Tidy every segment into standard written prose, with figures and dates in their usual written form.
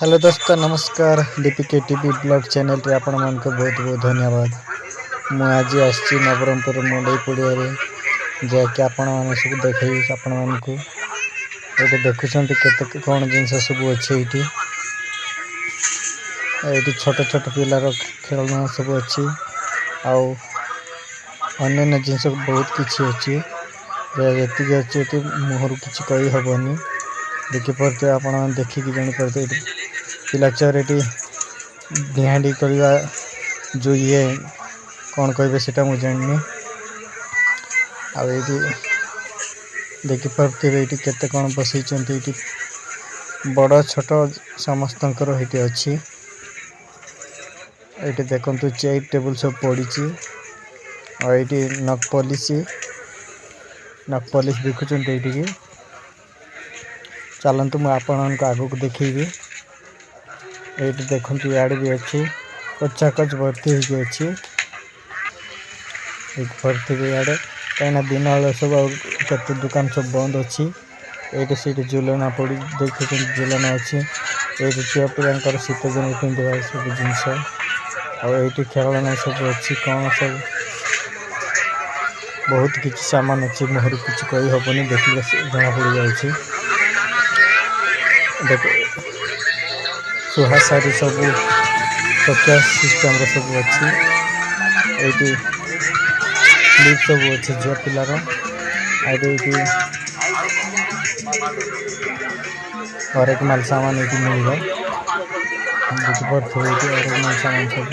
Hello दोस्तों नमस्कार DPK TV blog channel रे आपण मानक बहुत बहुत धन्यवाद। मु आज आसी नवरंगपुर मुंडई पड़िया जैकि आपण मैंने सब देखे आपण मानक ये देखुं केते कौन जिनस सब अच्छे ये छोट छोट पिलार खेलना सब अच्छी आउ अन्य जिनस बहुत किसी अच्छी जी अच्छी मुहर किसी कही हेनी देखिपे आपण देखिकी जापे पिला चोर डिहाडी करवा जो ये कौन कहे सेटा मुझे जानी आदि देखिपे ये केते कौन बसई बड़ छोट समस्त अच्छी ये देखु चेयर टेबुल सब पड़ी और ये नक पॉलिश बिकुच ये चलतु मुझे आपण आग को देखी ये देखु इे भी अच्छी कचा कच भर्ती अच्छी भर्ती इे कहीं दिन बेला सब केते दुकान सब बंद अच्छी ये से झुलना पड़ी देखते झुलना अच्छी ये छुआ पिला शीत दिन पिंधा सब जिनस और ये खेलना सब अच्छी कौन सब बहुत किसी सामान अच्छी मुहर किसी कही हेनी देखिए जना पड़ जाऊँगी देख सुहा सारी सब तकिया सिस्टम सब अच्छी ये क्लिप सब अच्छे झील पिलार हर एक माल सामान ये मिल देखिपे हर एक माल सामान सब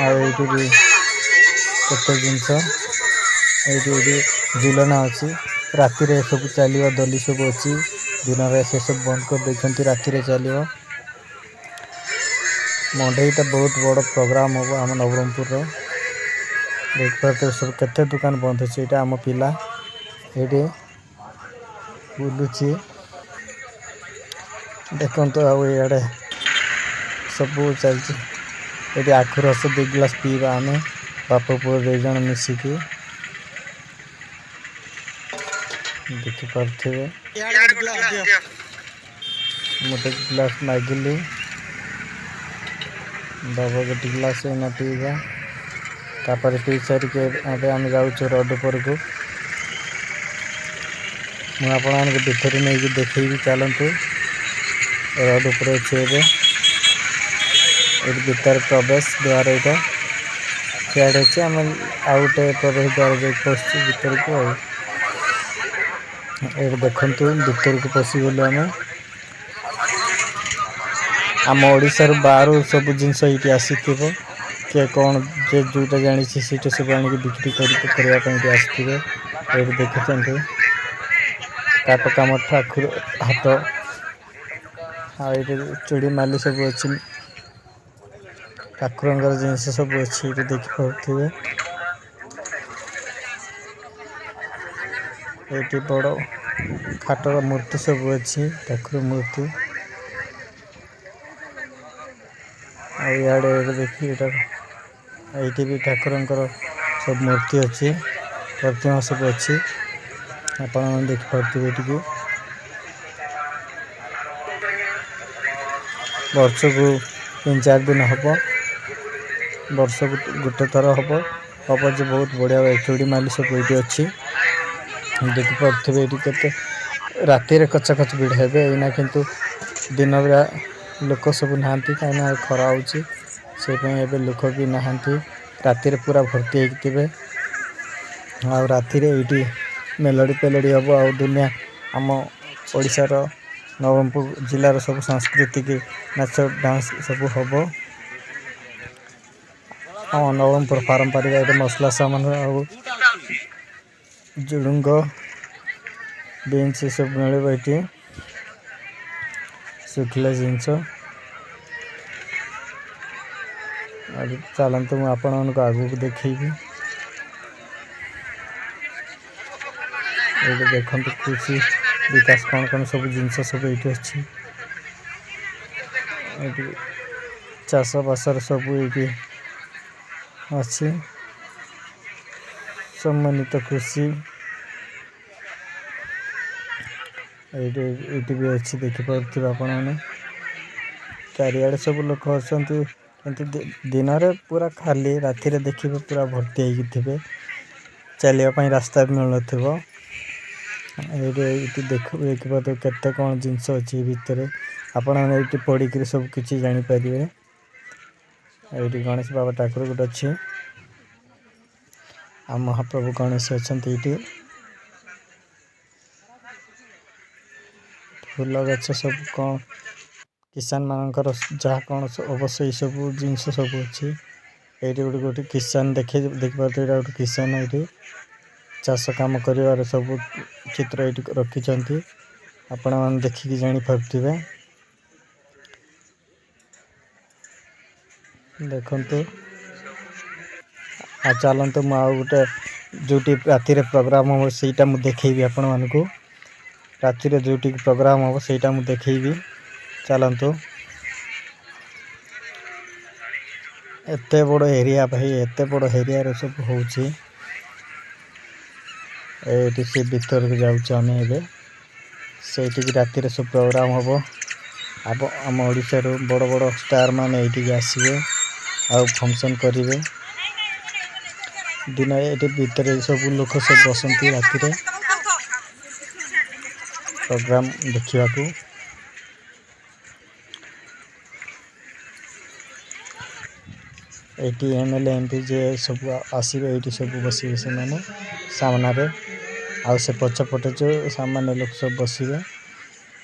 आईटी भी केते जिनस ये झुलना अच्छी राति सब चलो दली सब अच्छी दिन में से सब बंद कर देते राति चलो मंडईटा बहुत बड़ प्रोग्राम हम आम नवरंगपुर देखते सब केते दुकान बंद अच्छे यहाँ आम पिला ये बुलूची देखते आड़े सब चलती आखु रस 2 गिलास पीवा आम बाप पुओ 2 जन मिसिकी देखिपे मोटे गिलास मागिली बाबा गोटे गिलास एना पीवा तापर पी सारिके आम जाऊँ रोड पर को मुझे भीतर नहीं देखी चलतु रोड पर अच्छे भीतर प्रवेश द्वार यहाँ सियाड़े अच्छे आम आउटे प्रवेश द्वार जो पशु भीतर को ये देखु भीतर को पशिगलु आम ओडिशार बाहर सब जिनस ये आसी किए कौन जे जोटा जानी सीटा सब आनिक बिक्री करने आसवे ये देखुं काट कम ठाकुर हाथ ये चूड़ी माली सब अच्छी ठाकुर जिनस सब अच्छी ये देखिपे ये बड़ खाटर मूर्ति सब अच्छी ठाकुर मूर्ति आड़े देखिए ये भी ठाकुर सब मूर्ति अच्छी प्रतिमा सब अच्छी आपण देखिपे ये वर्ष को 3-4 दिन हम वर्ष गोटे थर हम जो बहुत बढ़िया चूड़ी माली सब ये अच्छी देखिपे ये राति कचा कच भिड़ हे ना किंतु दिन बेला लोक सब ना कहीं खरा हो लोक भी नहांती राति पूरा भर्ती होते राति ये मेलोडी पेलोडी हम आ दुनिया आम ओडिशार नवरंगपुर जिलार सब सांस्कृतिक नाच डांस सब हम आम नवरंगपुर पारंपरिक ये मसला सामान आ जुड़ुंग बीन्स सब मिले ये शुखला जिनस चलतु मुझे आपण आगू को देखी ये देखते कृषि विकास कौन कौन सब जिनस सब ये अच्छी चाष बासर सब ये अच्छी सम्मानित कृषि ये भी अच्छी देखिपे आपण मैंने चारियाडे सब लोक अच्छा किंतु दिन में पूरा खाली राति देखिए पूरा भर्ती होते चलने रास्ता भी मिल न देखिए केते कौन जिनस अच्छी भितर आपण मैंने पढ़ी सब किसी जापर ये गणेश बाबा ठाकुर गोटे अच्छे आ महाप्रभु गणेश अच्छा ये फूल गछ सब कौन किसान मानकर जहाँ कौन अवश्य सब जिनस सब अच्छी ये गोटे गोटे किसान देखिए गोटे किसान ये चाष कम कर सब चित्र ये रखिंट आपण मैंने देखिकी जापे देखु आ चलतु मुझे जो राति प्रोग्राम हम सहीटा मुझे देखी आपण मानक राति जो प्रोग्राम हम सहीटा मुझे देखी चलतु एत बड़ एरिया भाई एत बड़ एरिया सब हो सी भर को जाऊँ से राति सब प्रोग्राम हम अब आम ओडिशा बड़ बड़ स्टार मान ये आसवे आ फंक्शन करेंगे दिन ये भितर सब लोक सब बसती राति प्रोग्राम देखा ये एमएलए एमपी जे सब आसवे ये सब बसवे से मैंने सामने आउ से पछपटे जो सामान्य लोक सब बसवे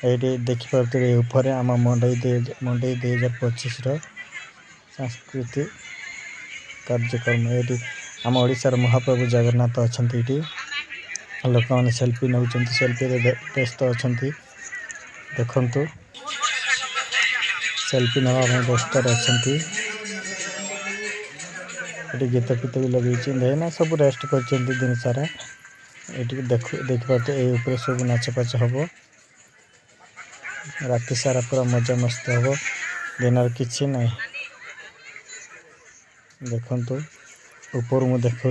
ये देखिपे ऊपर आम मंडई 2025 सांस्कृतिक कार्यक्रम ये आम ओडिशार महाप्रभु जगन्नाथ अच्छा ये लोक मैंने सेल्फी नौ सेल्फी व्यस्त अच्छा देखु सेल्फी नापी व्यस्त अच्छा ये गीत फीत भी लगे ना सब रेस्ट कर दिन सारा ये देखिए ये सब नाचपाच हम राति सारा पूरा मजा मस्त हम दिन कि ना देखु ऊपर मुझे देखा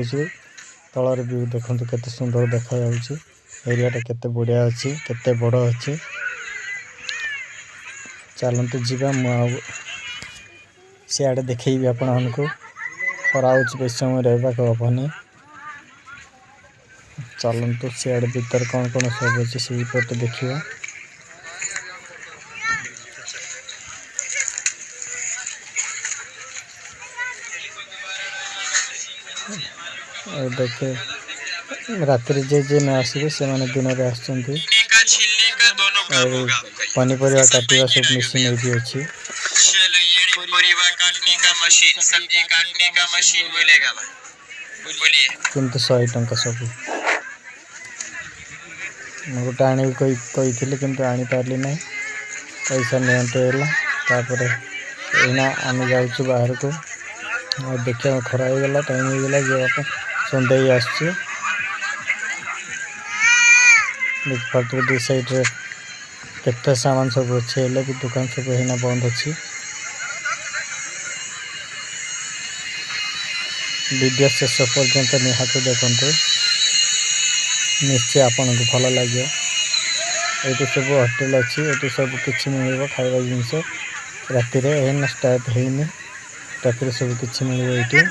तलर भी देखु केते सुंदर देखा एरियाटा केते बढ़िया अच्छी केते बड़ अच्छी चलतु जीवा सियाड़े देखी आपण मानक खरा बेस समय रहा हेनी चलतु सियाड़े भीतर कौन कौन सब अच्छे से पटे देखा देखे रात्रि जे न आसवे से मैंने दिन में आसपरिया काटा सब मशीन भी अच्छी किंतु 100 टंका सब गोटे आने कही किंतु आनी पार्ली ना पैसा निपर एना आम जाऊँ बाहर को देखिए खरा होगा टाइम होगा जावाक सन्ध्या आसपारे दी साइड्रे केते सामान सब अच्छे भी दुकान सब है बंद अच्छी वीडियो शेष पर्यंत निहाती देखु निश्चय आपन को भल लगे ये सब होटेल अच्छी ये सब किसी मिल खाଇବା जिनस राति एन स्टार्ट होनी राति सब किसी मिल ये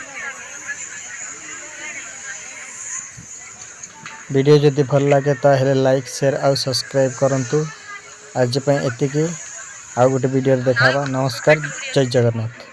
वीडियो जदि भल लगे ताहले लाइक शेयर और सब्सक्राइब करंतु आज एतिकी आउ गोटे वीडियो देखा। नमस्कार, जय जगन्नाथ।